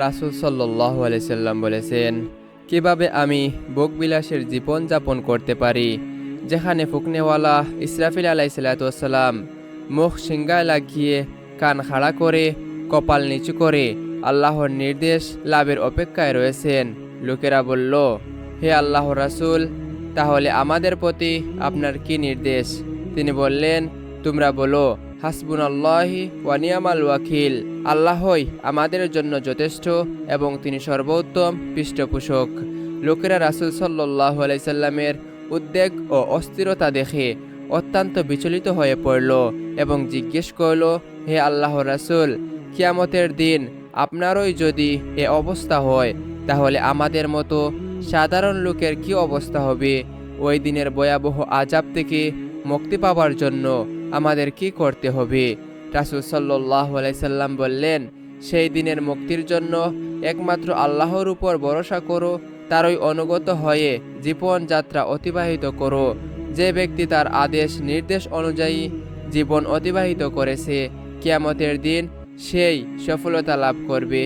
রাসূল সাল্লাল্লাহু আলাইহি সাল্লাম বলেছেন, কিভাবে আমি ভোগবিলাসের জীবন যাপন করতে পারি, যেখানে ফুকনেওয়ালা ইসরাফিল আলাইহিস সালাম মুখ সিংগায় লাগিয়ে কান খাড়া করে কপাল নিচু করে আল্লাহর নির্দেশ লাভের অপেক্ষায় রয়েছেন। লোকেরা বলল, হে আল্লাহর রাসূল, তাহলে আমাদের প্রতি আপনার কি নির্দেশ? তিনি বললেন, তোমরা বলো, হাসবুনাল্লাহি ওয়া নিয়ামাল ওয়াকিল, আল্লাহই আমাদের জন্য যথেষ্ট এবং তিনি সর্বোত্তম পৃষ্ঠপোষক। লোকেরা রাসূল সাল্লাল্লাহু আলাইহি সাল্লামের উদ্বেগ ও অস্থিরতা দেখে অত্যন্ত বিচলিত হয়ে পড়ল এবং জিজ্ঞেস করল, হে আল্লাহর রাসূল, কিয়ামতের দিন আপনারই যদি এ অবস্থা হয়, তাহলে আমাদের মতো সাধারণ লোকের কি অবস্থা হবে? ওই দিনের ভয়াবহ আযাব থেকে মুক্তি পাওয়ার জন্য আমাদের কি করতে হবে? রাসূল সাল্লাল্লাহু আলাইহি সাল্লাম বললেন, সেই দিনের মুক্তির জন্য একমাত্র আল্লাহর উপর ভরসা করো, তারই অনুগত হয়ে জীবনযাত্রা অতিবাহিত করো। যে ব্যক্তি তার আদেশ নির্দেশ অনুযায়ী জীবন অতিবাহিত করেছে, কিয়ামতের দিন সেই সফলতা লাভ করবে।